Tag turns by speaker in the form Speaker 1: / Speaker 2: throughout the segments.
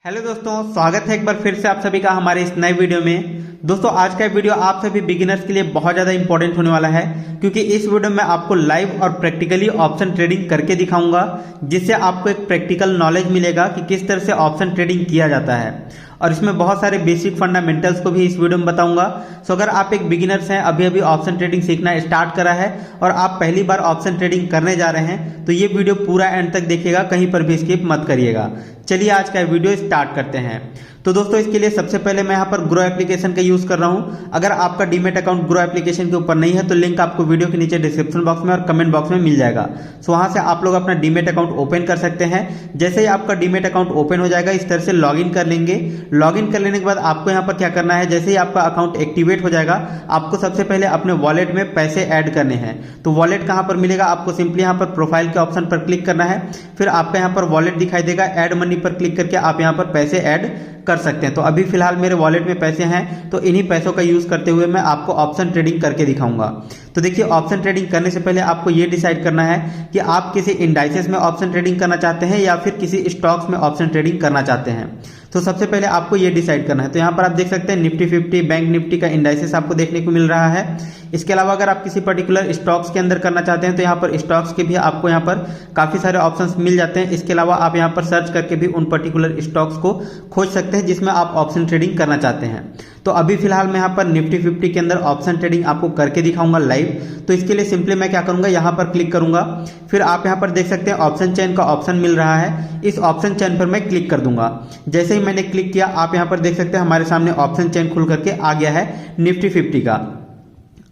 Speaker 1: Hello दोस्तों, स्वागत है एक बार फिर से आप सभी का हमारे इस नए वीडियो में। दोस्तों आज का वीडियो आप सभी बिगिनर्स के लिए बहुत ज़्यादा इंपॉर्टेंट होने वाला है, क्योंकि इस वीडियो में आपको लाइव और प्रैक्टिकली ऑप्शन ट्रेडिंग करके दिखाऊंगा, जिससे आपको एक प्रैक्टिकल नॉलेज मिलेगा कि किस तरह से ऑप्शन ट्रेडिंग किया जाता है। और इसमें बहुत सारे बेसिक फंडामेंटल्स को भी इस वीडियो में बताऊंगा। सो अगर आप एक बिगिनर्स हैं, अभी अभी ऑप्शन ट्रेडिंग सीखना स्टार्ट करा है और आप पहली बार ऑप्शन ट्रेडिंग करने जा रहे हैं, तो ये वीडियो पूरा एंड तक देखिएगा, कहीं पर भी स्किप मत करिएगा। चलिए आज का वीडियो स्टार्ट करते हैं। तो दोस्तों इसके लिए सबसे पहले मैं यहाँ पर ग्रो एप्लीकेशन का यूज कर रहा हूँ। अगर आपका डीमेट अकाउंट ग्रो एप्लीकेशन के ऊपर नहीं है तो लिंक आपको वीडियो के नीचे डिस्क्रिप्शन बॉक्स में और कमेंट बॉक्स में मिल जाएगा। सो वहां से आप लोग अपना डीमेट अकाउंट ओपन कर सकते हैं। जैसे ही आपका डीमेट अकाउंट ओपन हो जाएगा, इस तरह से लॉगिन कर लेंगे। लॉगिन कर लेने के बाद आपको यहाँ पर क्या करना है, जैसे ही आपका अकाउंट एक्टिवेट हो जाएगा, आपको सबसे पहले अपने वॉलेट में पैसे ऐड करने हैं। तो वॉलेट कहाँ पर मिलेगा, आपको सिंपली यहाँ पर प्रोफाइल के ऑप्शन पर क्लिक करना है। फिर आपका यहाँ पर वॉलेट दिखाई देगा, ऐड मनी पर क्लिक करके आप यहाँ पर पैसे ऐड कर सकते हैं। तो अभी फिलहाल मेरे वॉलेट में पैसे हैं, तो इन्हीं पैसों का यूज करते हुए मैं आपको ऑप्शन ट्रेडिंग करके दिखाऊंगा। तो देखिए, ऑप्शन ट्रेडिंग करने से पहले आपको ये डिसाइड करना है कि आप किसी इंडाइसेस में ऑप्शन ट्रेडिंग करना चाहते हैं या फिर किसी स्टॉक्स में ऑप्शन ट्रेडिंग करना चाहते हैं। तो सबसे पहले आपको ये डिसाइड करना है। तो यहाँ पर आप देख सकते हैं निफ्टी 50, बैंक निफ्टी का इंडाइसेस आपको देखने को मिल रहा है। इसके अलावा अगर आप किसी पर्टिकुलर स्टॉक्स के अंदर करना चाहते हैं तो यहाँ पर स्टॉक्स के भी आपको यहाँ पर काफी सारे ऑप्शंस मिल जाते हैं। इसके अलावा आप यहाँ पर सर्च करके भी उन पर्टिकुलर स्टॉक्स को खोज सकते हैं जिसमें आप ऑप्शन ट्रेडिंग करना चाहते हैं। तो अभी फिलहाल मैं यहाँ पर निफ्टी 50 के अंदर ऑप्शन ट्रेडिंग आपको करके दिखाऊंगा लाइव। तो इसके लिए सिंपली मैं क्या करूंगा, यहाँ पर क्लिक करूंगा। फिर आप यहाँ पर देख सकते हैं ऑप्शन चेन का ऑप्शन मिल रहा है। इस ऑप्शन चेन पर मैं क्लिक कर दूंगा। जैसे ही मैंने क्लिक किया, आप यहाँ पर देख सकते हैं हमारे सामने ऑप्शन चेन खुल करके आ गया है निफ्टी 50 का।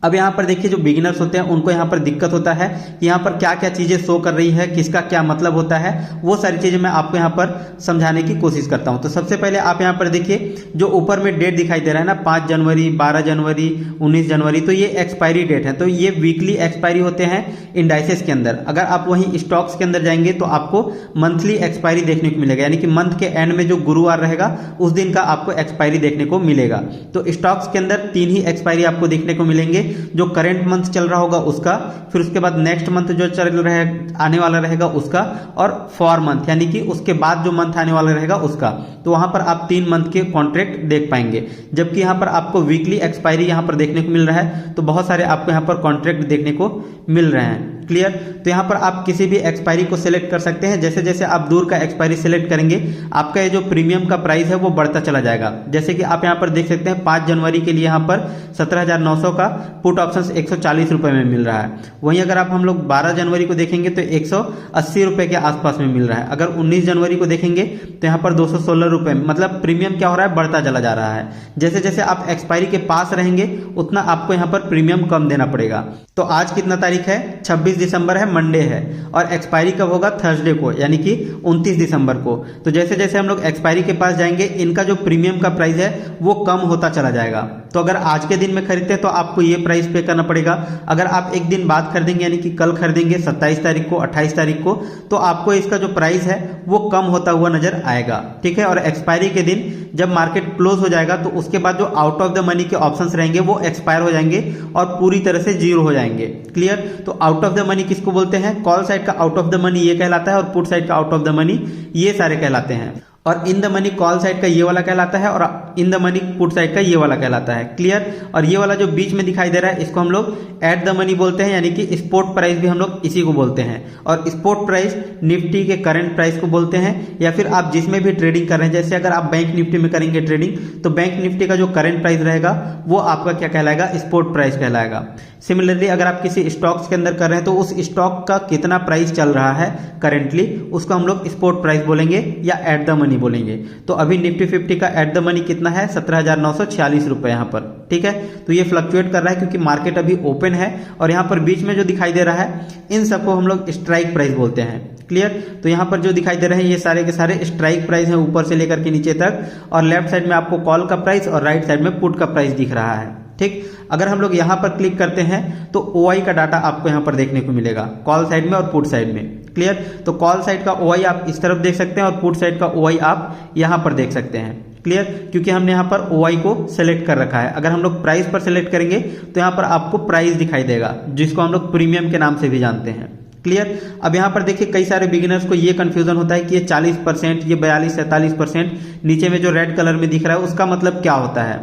Speaker 1: अब यहाँ पर देखिए, जो बिगिनर्स होते हैं उनको यहाँ पर दिक्कत होता है कि यहाँ पर क्या क्या चीजें शो कर रही है, किसका क्या मतलब होता है, वो सारी चीजें मैं आपको यहाँ पर समझाने की कोशिश करता हूँ। तो सबसे पहले आप यहाँ पर देखिए, जो ऊपर में डेट दिखाई दे रहा है ना, 5 जनवरी, 12 जनवरी, 19 जनवरी, तो ये एक्सपायरी डेट है। तो ये वीकली एक्सपायरी होते हैं इंडाइसेस के अंदर। अगर आप वहीं स्टॉक्स के अंदर जाएंगे तो आपको मंथली एक्सपायरी देखने को मिलेगा, यानी कि मंथ के एंड में जो गुरुवार रहेगा उस दिन का आपको एक्सपायरी देखने को मिलेगा। तो स्टॉक्स के अंदर 3 ही एक्सपायरी आपको देखने को मिलेंगे, जो करंट मंथ चल रहा होगा उसका, फिर उसके बाद नेक्स्ट मंथ जो चल रहा आने वाला रहेगा उसका, और फॉर मंथ यानी कि उसके बाद जो मंथ आने वाला रहेगा उसका। तो वहां पर आप 3 मंथ के कॉन्ट्रैक्ट देख पाएंगे। जबकि यहां पर आपको वीकली एक्सपायरी यहां पर देखने को मिल रहा है, तो बहुत सारे आपको यहां पर कॉन्ट्रैक्ट देखने को मिल रहे हैं। क्लियर। तो यहाँ पर आप किसी भी एक्सपायरी को सिलेक्ट कर सकते हैं। जैसे जैसे आप दूर का एक्सपायरी सिलेक्ट करेंगे, आपका ये जो प्रीमियम का प्राइस है वो बढ़ता चला जाएगा। जैसे कि आप यहाँ पर देख सकते हैं 5 जनवरी के लिए यहाँ पर 17,900 का पुट ऑप्शन 140 रुपए में मिल रहा है। वहीं अगर आप हम लोग 12 जनवरी को देखेंगे तो 180 रुपए के आसपास में मिल रहा है। अगर 19 जनवरी को देखेंगे तो यहाँ पर 216 रुपए, मतलब प्रीमियम क्या हो रहा है, बढ़ता चला जा रहा है। जैसे जैसे आप एक्सपायरी के पास रहेंगे उतना आपको यहाँ पर प्रीमियम कम देना पड़ेगा। तो आज कितना तारीख है, 26 दिसंबर है, मंडे है, और एक्सपायरी कब होगा, थर्सडे को, यानी कि 29 दिसंबर को। तो जैसे जैसे हम लोग एक्सपायरी के पास जाएंगे, इनका जो प्रीमियम का प्राइस है वो कम होता चला जाएगा। तो अगर आज के दिन में खरीदते हैं तो आपको ये प्राइस पे करना पड़ेगा। अगर आप एक दिन बाद खरीदेंगे, यानी कि कल खरीदेंगे 27 तारीख को, 28 तारीख को, तो आपको इसका जो प्राइस है वो कम होता हुआ नजर आएगा। ठीक है। और एक्सपायरी के दिन जब मार्केट क्लोज हो जाएगा तो उसके बाद जो आउट ऑफ द मनी के ऑप्शंस रहेंगे वो एक्सपायर हो जाएंगे और पूरी तरह से जीरो हो जाएंगे। क्लियर। तो आउट ऑफ द मनी किसको बोलते हैं, कॉल साइड का आउट ऑफ द मनी ये कहलाता है, और पुट साइड का आउट ऑफ द मनी ये सारे कहलाते हैं। और in the money call side का ये वाला कहलाता है, और in the money put side का ये वाला कहलाता है। क्लियर। और ये वाला जो बीच में दिखाई दे रहा है इसको हम लोग एट द मनी बोलते हैं, यानी कि स्पॉट प्राइस भी हम लोग इसी को बोलते हैं। और स्पॉट प्राइस निफ्टी के करंट प्राइस को बोलते हैं, या फिर आप जिसमें भी ट्रेडिंग कर रहे हैं, जैसे अगर आप बैंक निफ्टी में करेंगे ट्रेडिंग तो बैंक निफ्टी का जो करंट प्राइस रहेगा वो आपका क्या कहलाएगा, स्पॉट प्राइस कहलाएगा। सिमिलरली अगर आप किसी स्टॉक्स के अंदर कर रहे हैं तो उस स्टॉक का कितना प्राइस चल रहा है करेंटली, उसको हम लोग स्पॉट प्राइस बोलेंगे या एट द मनी बोलेंगे। तो अभी निफ्टी 50 का एट द मनी कितना है, 17,946 रुपए यहाँ पर। ठीक है। तो ये फ्लक्चुएट कर रहा है क्योंकि मार्केट अभी ओपन है, और यहाँ पर बीच में जो दिखाई दे रहा है इन सबको हम लोग स्ट्राइक प्राइस बोलते हैं। क्लियर। तो यहाँ पर जो दिखाई दे रहे हैं ये सारे के सारे स्ट्राइक प्राइस हैं, ऊपर से लेकर के नीचे तक, और लेफ्ट साइड में आपको कॉल का प्राइस और राइट साइड में पुट का प्राइस दिख रहा है। ठीक। अगर हम लोग यहाँ पर क्लिक करते हैं तो OI का डाटा आपको यहाँ पर देखने को मिलेगा, कॉल साइड में और पुट साइड में। क्लियर। तो कॉल साइड का OI आप इस तरफ देख सकते हैं और पुट साइड का OI आप यहाँ पर देख सकते हैं। क्लियर। क्योंकि हमने यहाँ पर OI को सेलेक्ट कर रखा है। अगर हम लोग प्राइस पर सेलेक्ट करेंगे तो यहाँ पर आपको प्राइस दिखाई देगा, जिसको हम लोग प्रीमियम के नाम से भी जानते हैं। क्लियर। अब यहाँ पर देखिए कई सारे बिगिनर्स को ये कंफ्यूजन होता है कि ये 40%, ये 42-47% नीचे में जो रेड कलर में दिख रहा है उसका मतलब क्या होता है।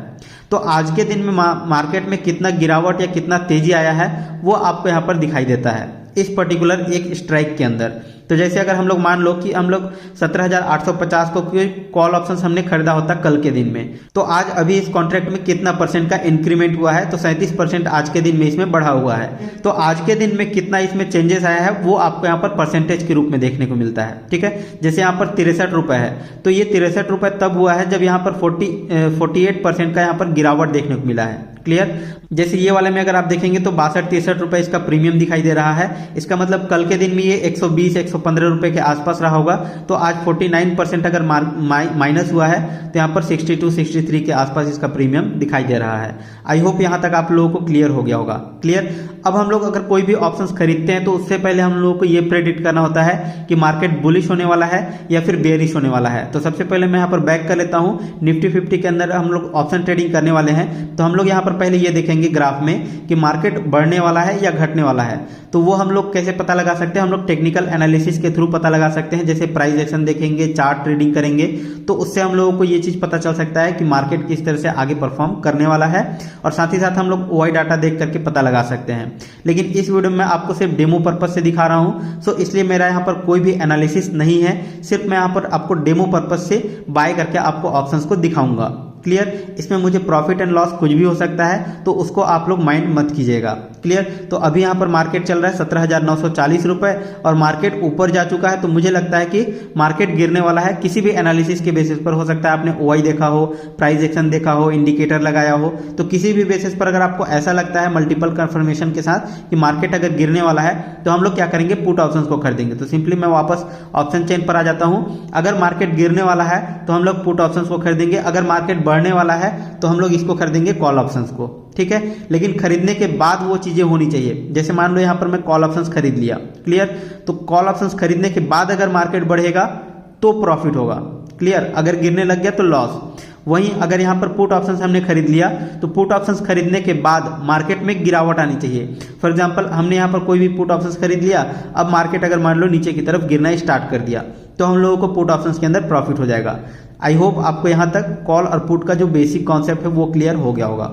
Speaker 1: तो आज के दिन में मार्केट में कितना गिरावट या कितना तेजी आया है वो आपको यहाँ पर दिखाई देता है इस पर्टिकुलर एक स्ट्राइक के अंदर। तो जैसे अगर हम लोग मान लो कि हम लोग 17,850 को कोई कॉल ऑप्शन हमने खरीदा होता कल के दिन में, तो आज अभी इस कॉन्ट्रैक्ट में कितना परसेंट का इंक्रीमेंट हुआ है, तो 37% आज के दिन में इसमें बढ़ा हुआ है। तो आज के दिन में कितना इसमें चेंजेस आया है वो आपको यहाँ पर परसेंटेज के रूप में देखने को मिलता है। ठीक है, जैसे यहाँ पर 63 रुपए है, तो ये 63 रुपए तब हुआ है जब यहाँ पर 48% का यहाँ पर गिरावट देखने को मिला है। क्लियर। जैसे ये वाले में अगर आप देखेंगे तो 62-63 रुपए इसका प्रीमियम दिखाई दे रहा है। इसका मतलब कल के दिन में ये 120-115 रुपए के आसपास रहा होगा। तो आज 49% अगर माइनस हुआ है तो यहाँ पर 62-63 के आसपास इसका प्रीमियम दिखाई दे रहा है। आई होप यहाँ तक आप लोगों को क्लियर हो गया होगा। क्लियर। अब हम लोग अगर कोई भी ऑप्शंस खरीदते हैं तो उससे पहले हम लोगों को ये प्रेडिक्ट करना होता है कि मार्केट बुलिश होने वाला है या फिर बेयरिश होने वाला है। तो सबसे पहले मैं यहाँ पर बैक कर लेता हूँ। निफ्टी 50 के अंदर हम लोग ऑप्शन ट्रेडिंग करने वाले हैं, तो हम लोग यहाँ पर पहले ये देखेंगे ग्राफ में कि मार्केट बढ़ने वाला है या घटने वाला है। तो वो हम लोग कैसे पता लगा सकते हैं, हम लोग टेक्निकल एनालिसिस के थ्रू पता लगा सकते हैं। जैसे प्राइस एक्शन देखेंगे, चार्ट ट्रेडिंग करेंगे, तो उससे हम लोगों को ये चीज पता चल सकता है कि मार्केट किस तरह से आगे परफॉर्म करने वाला है। और साथ ही साथ हम लोग ओआई डाटा देख करके पता लगा सकते हैं। लेकिन इस वीडियो में आपको सिर्फ डेमो पर्पज से दिखा रहा हूं, सो इसलिए मेरा यहाँ पर कोई भी एनालिसिस नहीं है, सिर्फ मैं यहाँ पर आपको डेमो पर्पज से बाय करके आपको ऑप्शंस को दिखाऊंगा। क्लियर। इसमें मुझे प्रॉफिट एंड लॉस कुछ भी हो सकता है, तो उसको आप लोग माइंड मत कीजिएगा। क्लियर। तो अभी यहाँ पर मार्केट चल रहा है 17,940 रुपए और मार्केट ऊपर जा चुका है। तो मुझे लगता है कि मार्केट गिरने वाला है। किसी भी एनालिसिस के बेसिस पर हो सकता है, आपने ओआई देखा हो, प्राइस एक्शन देखा हो, इंडिकेटर लगाया हो, तो किसी भी बेसिस पर अगर आपको ऐसा लगता है मल्टीपल कंफर्मेशन के साथ कि मार्केट अगर गिरने वाला है, तो हम लोग क्या करेंगे, पुट ऑप्शन को खरीदेंगे। तो सिंपली मैं वापस ऑप्शन चेन पर आ जाता हूँ। अगर मार्केट गिरने वाला है तो हम लोग पुट ऑप्शन को खरीदेंगे, अगर मार्केट बढ़ने वाला है तो हम लोग इसको खरीदेंगे कॉल ऑप्शंस को। ठीक है। लेकिन खरीदने के बाद वो चीजें होनी चाहिए। जैसे मान लो यहां पर मैं कॉल ऑप्शंस खरीद लिया। क्लियर। तो कॉल ऑप्शंस खरीदने के बाद अगर मार्केट बढ़ेगा तो प्रॉफिट होगा। क्लियर। अगर गिरने लग गया तो लॉस। वहीं अगर यहां पर पुट ऑप्शंस हमने खरीद लिया तो पुट ऑप्शंस खरीदने के बाद मार्केट में गिरावट आनी चाहिए। फॉर एग्जांपल हमने यहां पर कोई भी पुट ऑप्शंस खरीद लिया, अब मार्केट अगर मान लो नीचे की तरफ गिरना स्टार्ट कर दिया, तो हम लोगों को पुट ऑप्शंस के अंदर प्रॉफिट हो जाएगा। आई होप आपको यहां तक कॉल और पुट का जो बेसिक कॉन्सेप्ट है वो क्लियर हो गया होगा।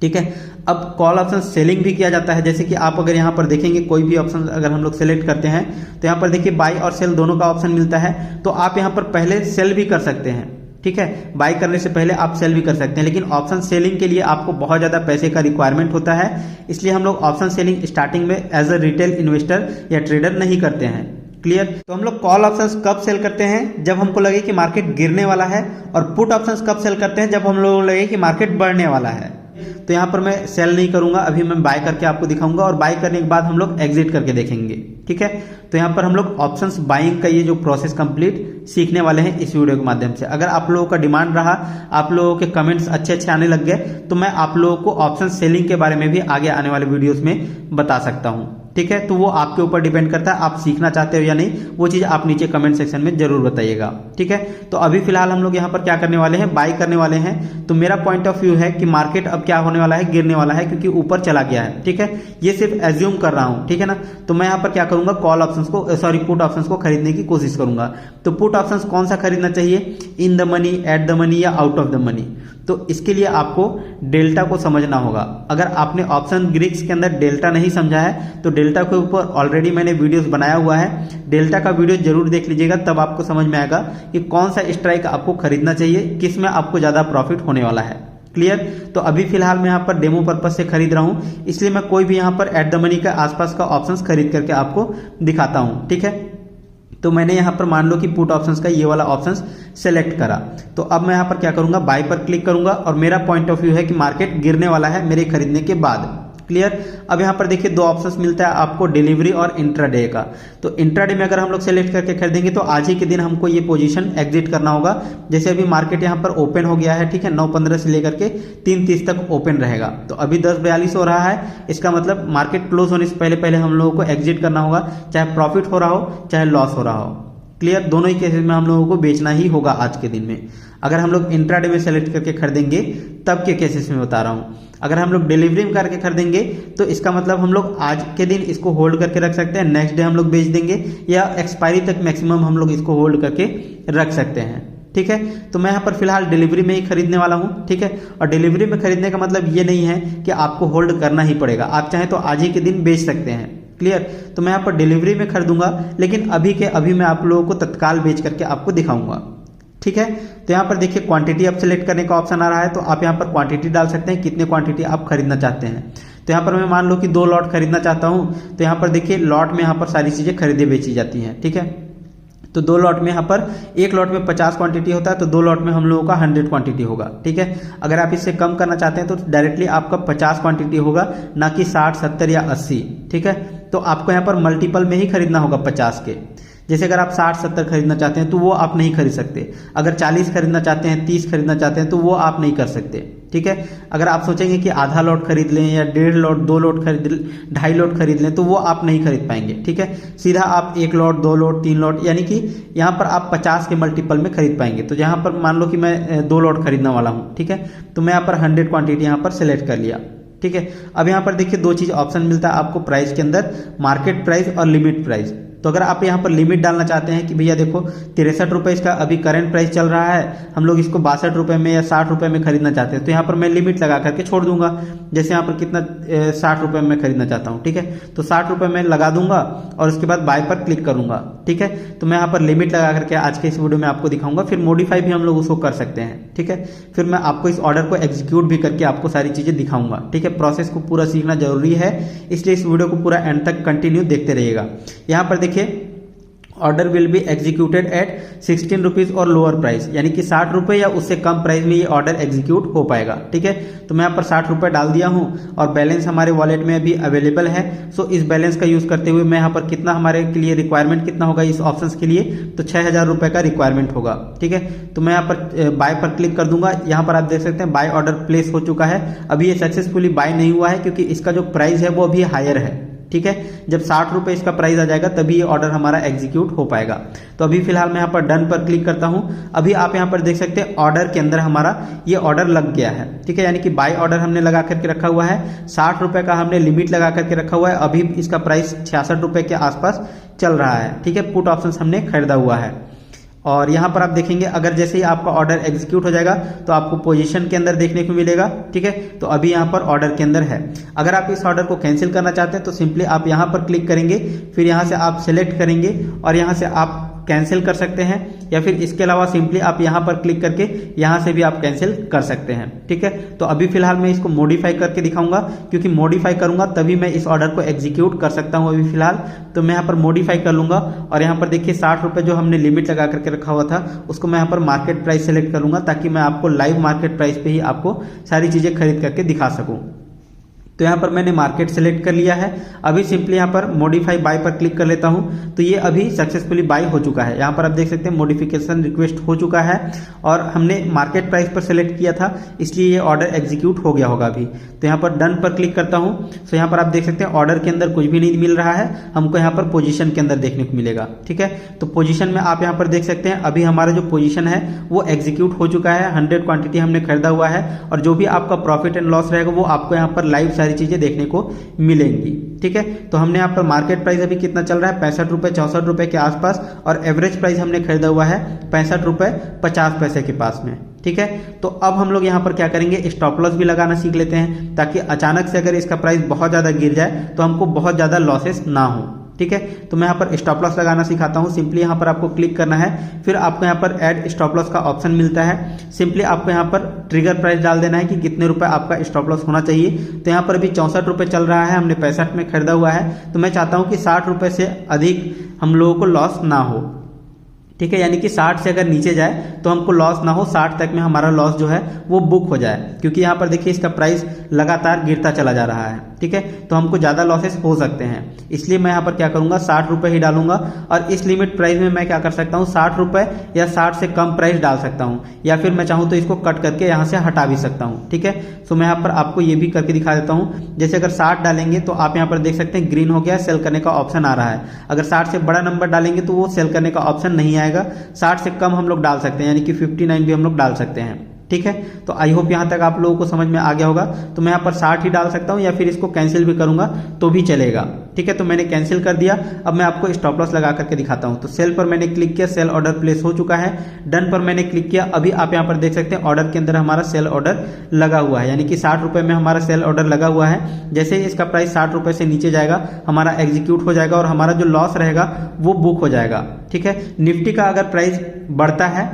Speaker 1: ठीक है। अब कॉल ऑप्शन सेलिंग भी किया जाता है। जैसे कि आप अगर यहाँ पर देखेंगे कोई भी ऑप्शन अगर हम लोग सेलेक्ट करते हैं तो यहाँ पर देखिए बाय और सेल दोनों का ऑप्शन मिलता है। तो आप यहाँ पर पहले सेल भी कर सकते हैं। ठीक है। बाय करने से पहले आप सेल भी कर सकते हैं, लेकिन ऑप्शन सेलिंग के लिए आपको बहुत ज्यादा पैसे का रिक्वायरमेंट होता है। इसलिए हम लोग ऑप्शन सेलिंग स्टार्टिंग में एज अ रिटेल इन्वेस्टर या ट्रेडर नहीं करते हैं। क्लियर। तो हम लोग कॉल ऑप्शंस कब सेल करते हैं, जब हमको लगे कि मार्केट गिरने वाला है, और पुट ऑप्शंस कब सेल करते हैं, जब हम लोगों को लगे कि मार्केट बढ़ने वाला है। तो यहाँ पर मैं सेल नहीं करूंगा, अभी मैं बाय करके आपको दिखाऊंगा और बाय करने के बाद हम लोग एग्जिट करके देखेंगे। ठीक है। तो यहाँ पर हम लोग ऑप्शंस बाइंग का ये जो प्रोसेस कंप्लीट सीखने वाले हैं इस वीडियो के माध्यम से। अगर आप लोगों का डिमांड रहा, आप लोगों के कमेंट्स अच्छे आने लग गए, तो मैं आप लोगों को ऑप्शन सेलिंग के बारे में भी आगे आने वाले वीडियोस में बता सकता हूँ। ठीक है। तो वो आपके ऊपर डिपेंड करता है, आप सीखना चाहते हो या नहीं, वो चीज आप नीचे कमेंट सेक्शन में जरूर बताइएगा। ठीक है। तो अभी फिलहाल हम लोग यहाँ पर क्या करने वाले हैं, बाय करने वाले हैं। तो मेरा पॉइंट ऑफ व्यू है कि मार्केट अब क्या होने वाला है, गिरने वाला है, क्योंकि ऊपर चला गया है। ठीक है। ये सिर्फ एज्यूम कर रहा हूं। ठीक है ना। तो मैं यहाँ पर क्या करूंगा, कॉल ऑप्शंस को पुट ऑप्शंस को खरीदने की कोशिश करूंगा। तो पुट ऑप्शंस कौन सा खरीदना चाहिए, in the money, at the money या आउट ऑफ द मनी। तो इसके लिए आपको डेल्टा को समझना होगा। अगर आपने ऑप्शन ग्रीक्स के अंदर डेल्टा नहीं समझा है तो डेल्टा के ऊपर ऑलरेडी मैंने वीडियोस बनाया हुआ है, डेल्टा का वीडियो जरूर देख लीजिएगा, तब आपको समझ में आएगा कि कौन सा स्ट्राइक आपको खरीदना चाहिए, किस में आपको ज्यादा प्रॉफिट होने वाला है। क्लियर। तो अभी फिलहाल मैं यहाँ पर डेमो पर्पज से खरीद रहा हूँ, इसलिए मैं कोई भी यहाँ पर एट द मनी के आसपास का ऑप्शंस खरीद करके आपको दिखाता हूँ। ठीक है। तो मैंने यहाँ पर मान लो कि पुट ऑप्शंस का ये वाला ऑप्शंस सेलेक्ट करा, तो अब मैं यहाँ पर क्या करूंगा, बाय पर क्लिक करूंगा और मेरा पॉइंट ऑफ व्यू है कि मार्केट गिरने वाला है मेरे खरीदने के बाद। क्लियर। अब यहाँ पर देखिए दो ऑप्शंस मिलता है आपको, डिलीवरी और इंट्राडे का। तो इंट्राडे में अगर हम लोग सेलेक्ट करके खरीदेंगे तो आज ही के दिन हमको ये पोजीशन एग्जिट करना होगा। जैसे अभी मार्केट यहाँ पर ओपन हो गया है। ठीक है। 9:15 से लेकर के 3:30 तक ओपन रहेगा। तो अभी 10:42 हो रहा है, इसका मतलब मार्केट क्लोज होने से पहले हम लोगों को एग्जिट करना होगा, चाहे प्रॉफिट हो रहा हो चाहे लॉस हो रहा हो। क्लियर, दोनों ही केसेस में हम लोगों को बेचना ही होगा आज के दिन में। अगर हम लोग इंट्राडे में सेलेक्ट करके खरीदेंगे तब के केसेस में बता रहा हूं। अगर हम लोग डिलीवरी में करके खरीदेंगे तो इसका मतलब हम लोग आज के दिन इसको होल्ड करके रख सकते हैं, नेक्स्ट डे हम लोग बेच देंगे या एक्सपायरी तक मैक्सिमम हम लोग इसको होल्ड करके रख सकते हैं। ठीक है, तो मैं यहाँ पर फिलहाल डिलीवरी में ही खरीदने वाला हूँ। ठीक है, और डिलीवरी में खरीदने का मतलब ये नहीं है कि आपको होल्ड करना ही पड़ेगा, आप चाहें तो आज ही के दिन बेच सकते हैं। क्लियर, तो मैं यहाँ पर डिलीवरी में खरीदूंगा, लेकिन अभी के अभी मैं आप लोगों को तत्काल बेच करके आपको दिखाऊंगा। ठीक है, तो यहाँ पर देखिए क्वांटिटी अब सेलेक्ट करने का ऑप्शन आ रहा है, तो आप यहाँ पर क्वांटिटी डाल सकते हैं, कितने क्वांटिटी आप खरीदना चाहते हैं। तो यहाँ पर मैं मान लो कि 2 लॉट खरीदना चाहता हूँ, तो यहाँ पर देखिए लॉट में यहाँ पर सारी चीजें खरीदी बेची जाती हैं। ठीक है, तो 2 लॉट में यहाँ पर 1 लॉट में 50 क्वांटिटी होता है, तो 2 लॉट में हम लोगों का 100 क्वांटिटी होगा। ठीक है, अगर आप इससे कम करना चाहते हैं तो डायरेक्टली आपका 50 क्वांटिटी होगा, ना कि 60, 70 या 80। ठीक है, तो आपको यहाँ पर मल्टीपल में ही खरीदना होगा 50 के। जैसे अगर आप 60, 70 खरीदना चाहते हैं तो वो आप नहीं खरीद सकते, अगर 40 खरीदना चाहते हैं, 30 खरीदना चाहते हैं तो वो आप नहीं कर सकते। ठीक है, अगर आप सोचेंगे कि आधा लॉट खरीद लें या 1.5 लॉट, 2 लॉट खरीद, 2.5 लॉट खरीद लें, तो वो आप नहीं खरीद पाएंगे। ठीक है, सीधा आप 1 लॉट, 2 लॉट, 3 लॉट, यानी कि यहाँ पर आप 50 के मल्टीपल में खरीद पाएंगे। तो यहाँ पर मान लो कि मैं 2 लॉट खरीदने वाला हूँ। ठीक है, तो मैं यहाँ पर 100 क्वांटिटी यहाँ पर सिलेक्ट कर लिया। ठीक है, अब यहाँ पर देखिए 2 चीज ऑप्शन मिलता है आपको प्राइस के अंदर, मार्केट प्राइस और लिमिट प्राइस। तो अगर आप यहाँ पर लिमिट डालना चाहते हैं कि भैया देखो 63 रुपये इसका अभी करंट प्राइस चल रहा है, हम लोग इसको 62 रुपये में या 60 रुपये में खरीदना चाहते हैं, तो यहाँ पर मैं लिमिट लगा करके छोड़ दूंगा। जैसे यहाँ पर कितना 60 रुपये में खरीदना चाहता हूँ। ठीक है, तो 60 रुपये में लगा दूंगा और उसके बाद बाय पर क्लिक करूंगा। ठीक है, तो मैं यहाँ पर लिमिट लगा करके आज के इस वीडियो में आपको दिखाऊंगा, फिर मॉडिफाई भी हम लोग उसको कर सकते हैं। ठीक है, फिर मैं आपको इस ऑर्डर को एग्जीक्यूट भी करके आपको सारी चीजें दिखाऊंगा। ठीक है, प्रोसेस को पूरा सीखना जरूरी है, इसलिए इस वीडियो को पूरा एंड तक कंटिन्यू देखते रहिएगा। यहाँ पर देखिए order will be executed eight 16 rupees और लोअर प्राइस, यानी कि 60 रुपये या उससे कम प्राइस में ये ऑर्डर एग्जीक्यूट हो पाएगा। ठीक है, तो मैं यहाँ पर 60 रुपये डाल दिया हूँ और बैलेंस हमारे वॉलेट में अभी अवेलेबल है। सो इस बैलेंस का यूज करते हुए मैं यहाँ पर कितना हमारे के लिए रिक्वायरमेंट कितना होगा इस ऑप्शंस के लिए, तो 6000 रुपये का रिक्वायरमेंट होगा। ठीक है, तो मैं यहाँ पर बाय पर क्लिक कर दूंगा। यहाँ पर आप देख सकते हैं बाय ऑर्डर प्लेस हो चुका है, अभी ये सक्सेसफुली बाय नहीं हुआ है क्योंकि इसका जो प्राइस है वो अभी हायर है। ठीक है, जब 60 रुपये इसका प्राइस आ जाएगा तभी ये ऑर्डर हमारा एग्जीक्यूट हो पाएगा। तो अभी फिलहाल मैं यहाँ पर डन पर क्लिक करता हूँ। अभी आप यहाँ पर देख सकते हैं ऑर्डर के अंदर हमारा ये ऑर्डर लग गया है। ठीक है, यानी कि बाय ऑर्डर हमने लगा करके रखा हुआ है, 60 रुपये का हमने लिमिट लगा करके रखा हुआ है, अभी इसका प्राइस 66 रुपये के आसपास चल रहा है। ठीक है, पुट ऑप्शन हमने खरीदा हुआ है। और यहाँ पर आप देखेंगे अगर जैसे ही आपका ऑर्डर एग्जीक्यूट हो जाएगा तो आपको पोजीशन के अंदर देखने को मिलेगा। ठीक है, तो अभी यहाँ पर ऑर्डर के अंदर है। अगर आप इस ऑर्डर को कैंसिल करना चाहते हैं तो सिंपली आप यहाँ पर क्लिक करेंगे, फिर यहाँ से आप सिलेक्ट करेंगे और यहाँ से आप कैंसिल कर सकते हैं, या फिर इसके अलावा सिंपली आप यहाँ पर क्लिक करके यहाँ से भी आप कैंसिल कर सकते हैं। ठीक है, तो अभी फिलहाल मैं इसको मॉडिफाई करके दिखाऊंगा, क्योंकि मॉडिफाई करूंगा तभी मैं इस ऑर्डर को एग्जीक्यूट कर सकता हूँ। अभी फिलहाल तो मैं यहाँ पर मॉडिफाई कर लूंगा और यहाँ पर देखिए 60 रुपये जो हमने लिमिट लगा करके रखा हुआ था उसको मैं यहाँ पर मार्केट प्राइस सेलेक्ट करूंगा, ताकि मैं आपको लाइव मार्केट प्राइस पे ही आपको सारी चीजें खरीद करके दिखा सकूं। तो यहाँ पर मैंने मार्केट सेलेक्ट कर लिया है। अभी सिंपली यहाँ पर मॉडिफाई बाय पर क्लिक कर लेता हूँ, तो ये अभी सक्सेसफुली बाय हो चुका है। यहाँ पर आप देख सकते हैं मॉडिफिकेशन रिक्वेस्ट हो चुका है और हमने मार्केट प्राइस पर सेलेक्ट किया था, इसलिए ये ऑर्डर एग्जीक्यूट हो गया होगा अभी। तो यहाँ पर डन पर क्लिक करता हूँ। तो यहाँ पर आप देख सकते हैं ऑर्डर के अंदर कुछ भी नहीं मिल रहा है, हमको यहाँ पर पोजीशन के अंदर देखने को मिलेगा। ठीक है, तो पोजीशन में आप यहाँ पर देख सकते हैं अभी हमारा जो पोजीशन है वो एग्जीक्यूट हो चुका है, 100 क्वांटिटी हमने खरीदा हुआ है और जो भी आपका प्रॉफिट एंड लॉस रहेगा वो आपको यहाँ पर लाइव सारी चीजें देखने को मिलेंगी। ठीक है, तो हमने यहाँ पर मार्केट प्राइस अभी कितना चल रहा है 65 रुपये 64 रुपये के आसपास, और एवरेज प्राइस हमने खरीदा हुआ है 65 रुपये 50 पैसे के पास में। ठीक है, तो अब हम लोग यहाँ पर क्या करेंगे, स्टॉप लॉस भी लगाना सीख लेते हैं, ताकि अचानक से अगर इसका प्राइस बहुत ज्यादा गिर जाए तो हमको बहुत ज्यादा लॉसेस ना हो। ठीक है, तो मैं यहाँ पर स्टॉप लॉस लगाना सिखाता हूँ। सिंपली यहाँ पर आपको क्लिक करना है, फिर आपको यहाँ पर ऐड स्टॉप लॉस का ऑप्शन मिलता है। सिंपली आपको यहाँ पर ट्रिगर प्राइस डाल देना है कि कितने रुपए आपका स्टॉप लॉस होना चाहिए। तो यहाँ पर अभी 64 रुपये चल रहा है, हमने 65 में खरीदा हुआ है, तो मैं चाहता हूँ कि 60 रुपये से अधिक हम लोगों को लॉस ना हो। ठीक है, यानी कि 60 से अगर नीचे जाए तो हमको लॉस ना हो, 60 तक में हमारा लॉस जो है वो बुक हो जाए, क्योंकि यहाँ पर देखिए इसका प्राइस लगातार गिरता चला जा रहा है। ठीक है, तो हमको ज़्यादा लॉसेस हो सकते हैं, इसलिए मैं यहाँ पर क्या करूँगा, 60 रुपये ही डालूंगा। और इस लिमिट प्राइस में मैं क्या कर सकता हूँ, 60 रुपये या 60 से कम प्राइस डाल सकता हूँ, या फिर मैं चाहूँ तो इसको कट करके यहाँ से हटा भी सकता हूँ। ठीक है, तो मैं यहाँ पर आपको ये भी करके दिखा देता हूँ। जैसे अगर 60 डालेंगे तो आप यहाँ पर देख सकते हैं ग्रीन हो गया, सेल करने का ऑप्शन आ रहा है। अगर 60 से बड़ा नंबर डालेंगे तो वो सेल करने का ऑप्शन नहीं आएगा। 60 से कम हम लोग डाल सकते हैं, यानी कि 59 भी हम लोग डाल सकते हैं। ठीक है, तो आई होप यहाँ तक आप लोगों को समझ में आ गया होगा। तो मैं यहाँ पर 60 ही डाल सकता हूँ, या फिर इसको कैंसिल भी करूंगा तो भी चलेगा। ठीक है, तो मैंने कैंसिल कर दिया। अब मैं आपको स्टॉप लॉस लगा करके दिखाता हूँ। तो सेल पर मैंने क्लिक किया, सेल ऑर्डर प्लेस हो चुका है। डन पर मैंने क्लिक किया। अभी आप यहाँ पर देख सकते हैं ऑर्डर के अंदर हमारा सेल ऑर्डर लगा हुआ है, यानी कि 60 रुपये में हमारा सेल ऑर्डर लगा हुआ है। जैसे ही इसका प्राइस 60 रुपये से नीचे जाएगा हमारा एग्जीक्यूट हो जाएगा और हमारा जो लॉस रहेगा वो बुक हो जाएगा। ठीक है, निफ्टी का अगर प्राइस बढ़ता है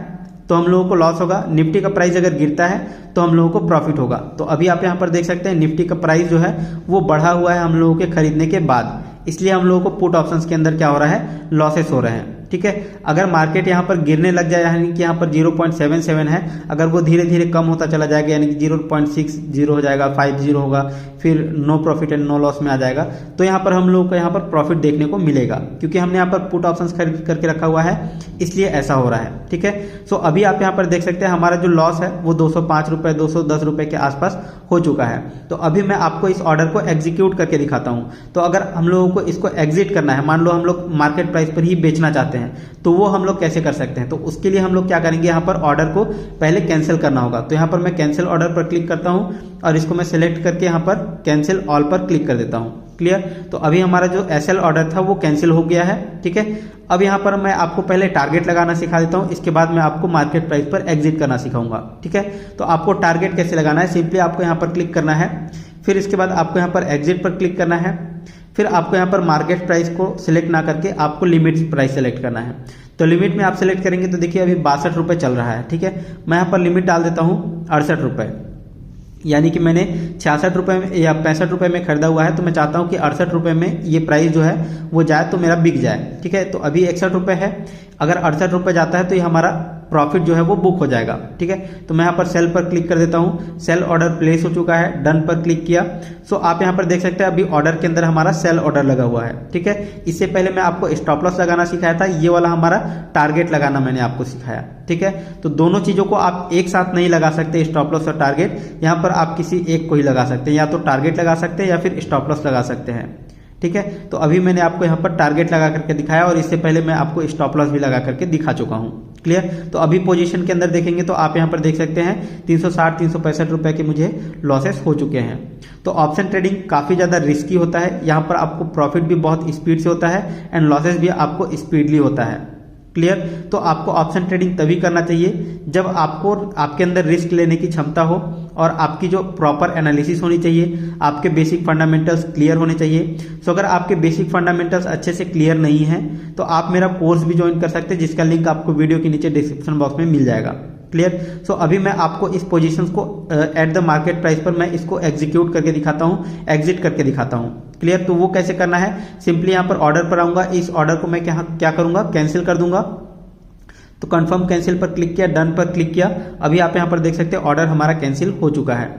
Speaker 1: तो हम लोगों को लॉस होगा, निफ्टी का प्राइस अगर गिरता है तो हम लोगों को प्रॉफिट होगा। तो अभी आप यहाँ पर देख सकते हैं निफ्टी का प्राइस जो है वो बढ़ा हुआ है हम लोगों के खरीदने के बाद, इसलिए हम लोगों को पुट ऑप्शंस के अंदर क्या हो रहा है, लॉसेस हो रहे हैं। ठीक है, अगर मार्केट यहाँ पर गिरने लग जाए, यानी कि यहाँ पर 0.77 है, अगर वो धीरे धीरे कम होता चला जाएगा, यानी कि 0.60 हो जाएगा, 50 होगा, फिर no profit and no loss में आ जाएगा, तो यहाँ पर हम लोगों को यहाँ पर प्रॉफिट देखने को मिलेगा, क्योंकि हमने यहाँ पर पुट ऑप्शंस खरीद करके रखा हुआ है, इसलिए ऐसा हो रहा है। ठीक है, सो अभी आप यहाँ पर देख सकते हैं हमारा जो लॉस है वो 205 रुपये 210 रुपये के आसपास हो चुका है। तो अभी मैं आपको इस ऑर्डर को एग्जीक्यूट करके दिखाता हूँ। तो अगर हम लोगों को इसको एग्जिट करना है, मान लो हम लोग मार्केट प्राइस पर ही बेचना चाहते हैं, तो वो हम लोग कैसे कर सकते हैं। तो उसके लिए हम लोग क्या करेंगे, यहाँ पर ऑर्डर को पहले कैंसिल करना होगा। तो यहाँ पर मैं कैंसिल ऑर्डर पर क्लिक करता हूँ और इसको मैं सिलेक्ट करके यहाँ पर कैंसिल ऑल पर क्लिक कर देता हूँ। क्लियर, तो अभी हमारा जो एसएल ऑर्डर था वो कैंसिल हो गया है। ठीक है, अब यहाँ पर मैं आपको पहले टारगेट लगाना सिखा देता हूँ, इसके बाद मैं आपको मार्केट प्राइस पर एग्जिट करना सिखाऊंगा। ठीक है, तो आपको टारगेट कैसे लगाना है, सिंपली आपको यहाँ पर क्लिक करना है, फिर इसके बाद आपको यहाँ पर एग्जिट पर क्लिक करना है, फिर आपको यहाँ पर मार्केट प्राइस को सिलेक्ट ना करके आपको लिमिट प्राइस सेलेक्ट करना है। तो लिमिट में आप सेलेक्ट करेंगे तो देखिए अभी 62 रुपये चल रहा है। ठीक है, मैं यहाँ पर लिमिट डाल देता हूँ 68 रुपये, यानी कि मैंने 66 रुपये में या 65 रुपये में खरीदा हुआ है, तो मैं चाहता हूँ कि 68 रुपये में ये प्राइस जो है वो जाए तो मेरा बिक जाए। ठीक है, तो अभी 61 रुपये है, अगर 68 रुपये जाता है तो ये हमारा प्रॉफिट जो है वो बुक हो जाएगा। ठीक है, तो मैं यहाँ पर सेल पर क्लिक कर देता हूँ, सेल ऑर्डर प्लेस हो चुका है, डन पर क्लिक किया। सो आप यहाँ पर देख सकते हैं अभी ऑर्डर के अंदर हमारा सेल ऑर्डर लगा हुआ है। ठीक है, इससे पहले मैं आपको स्टॉप लॉस लगाना सिखाया था, ये वाला हमारा टारगेट लगाना मैंने आपको सिखाया। ठीक है, तो दोनों चीजों को आप एक साथ नहीं लगा सकते, स्टॉप लॉस और टारगेट, यहाँ पर आप किसी एक को ही लगा सकते हैं, या तो टारगेट लगा सकते हैं या फिर स्टॉप लॉस लगा सकते हैं। ठीक है, तो अभी मैंने आपको यहाँ पर टारगेट लगा करके दिखाया और इससे पहले मैं आपको स्टॉप लॉस भी लगा करके दिखा चुका हूँ। क्लियर, तो अभी पोजीशन के अंदर देखेंगे तो आप यहाँ पर देख सकते हैं 360-365 रुपए के मुझे लॉसेस हो चुके हैं। तो ऑप्शन ट्रेडिंग काफ़ी ज़्यादा रिस्की होता है, यहाँ पर आपको प्रॉफिट भी बहुत स्पीड से होता है एंड लॉसेस भी आपको स्पीडली होता है। क्लियर, तो आपको ऑप्शन ट्रेडिंग तभी करना चाहिए जब आपको आपके अंदर रिस्क लेने की क्षमता हो और आपकी जो प्रॉपर एनालिसिस होनी चाहिए, आपके बेसिक फंडामेंटल्स क्लियर होने चाहिए। सो अगर आपके बेसिक फंडामेंटल्स अच्छे से क्लियर नहीं है तो आप मेरा कोर्स भी ज्वाइन कर सकते हैं, जिसका लिंक आपको वीडियो के नीचे डिस्क्रिप्शन बॉक्स में मिल जाएगा। क्लियर, सो अभी मैं आपको इस पोजीशंस को एट द मार्केट प्राइस पर मैं इसको एग्जीक्यूट करके दिखाता हूँ, एग्जिट करके दिखाता हूँ। क्लियर, तो वो कैसे करना है, सिंपली यहाँ पर ऑर्डर पर आऊंगा, इस ऑर्डर को मैं क्या करूंगा, कैंसिल कर दूंगा। तो कंफर्म कैंसिल पर क्लिक किया, डन पर क्लिक किया। अभी आप यहाँ पर देख सकते हैं ऑर्डर हमारा कैंसिल हो चुका है।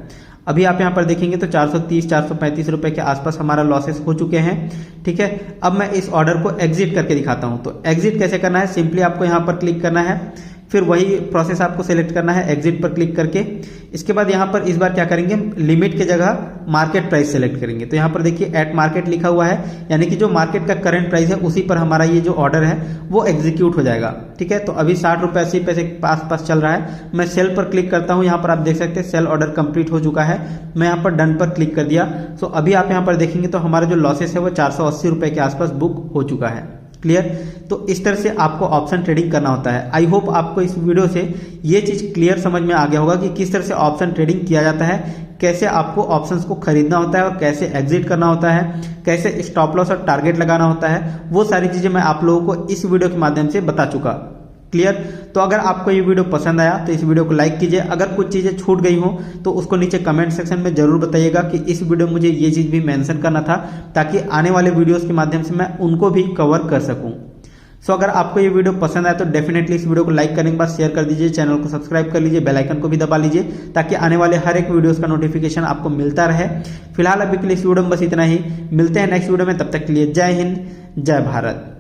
Speaker 1: अभी आप यहाँ पर देखेंगे तो 430-435 रुपए के आसपास हमारा लॉसेस हो चुके हैं। ठीक है, अब मैं इस ऑर्डर को एग्जिट करके दिखाता हूँ। तो एग्जिट कैसे करना है, सिंपली आपको यहाँ पर क्लिक करना है, फिर वही प्रोसेस आपको सेलेक्ट करना है एग्जिट पर क्लिक करके। इसके बाद यहाँ पर इस बार क्या करेंगे, लिमिट के जगह मार्केट प्राइस सेलेक्ट करेंगे। तो यहाँ पर देखिए एट मार्केट लिखा हुआ है, यानी कि जो मार्केट का करंट प्राइस है उसी पर हमारा ये जो ऑर्डर है वो एग्जीक्यूट हो जाएगा। ठीक है, तो अभी 60 रुपये 80 पैसे के आसपास चल रहा है। मैं सेल पर क्लिक करता हूँ, यहाँ पर आप देख सकते हैं सेल ऑर्डर कंप्लीट हो चुका है। मैं यहाँ पर डन पर क्लिक कर दिया। सो अभी आप यहाँ पर देखेंगे तो हमारा जो लॉसेस है वो 480 रुपये के आसपास बुक हो चुका है। क्लियर, तो इस तरह से आपको ऑप्शन ट्रेडिंग करना होता है। आई होप आपको इस वीडियो से ये चीज क्लियर समझ में आ गया होगा कि किस तरह से ऑप्शन ट्रेडिंग किया जाता है, कैसे आपको ऑप्शंस को खरीदना होता है और कैसे एग्जिट करना होता है, कैसे स्टॉप लॉस और टारगेट लगाना होता है। वो सारी चीजें मैं आप लोगों को इस वीडियो के माध्यम से बता चुका। क्लियर, तो अगर आपको ये वीडियो पसंद आया तो इस वीडियो को लाइक कीजिए। अगर कुछ चीजें छूट गई हो तो उसको नीचे कमेंट सेक्शन में जरूर बताइएगा कि इस वीडियो में मुझे ये चीज भी मेंशन करना था, ताकि आने वाले वीडियोस के माध्यम से मैं उनको भी कवर कर सकूं। सो अगर आपको ये वीडियो पसंद आए तो डेफिनेटली इस वीडियो को लाइक करने के बाद शेयर कर दीजिए, चैनल को सब्सक्राइब कर लीजिए, बेल आइकन को भी दबा लीजिए ताकि आने वाले हर एक वीडियोस का नोटिफिकेशन आपको मिलता रहे। फिलहाल अभी के लिए इस वीडियो में बस इतना ही, मिलते हैं नेक्स्ट वीडियो में, तब तक के लिए जय हिंद जय भारत।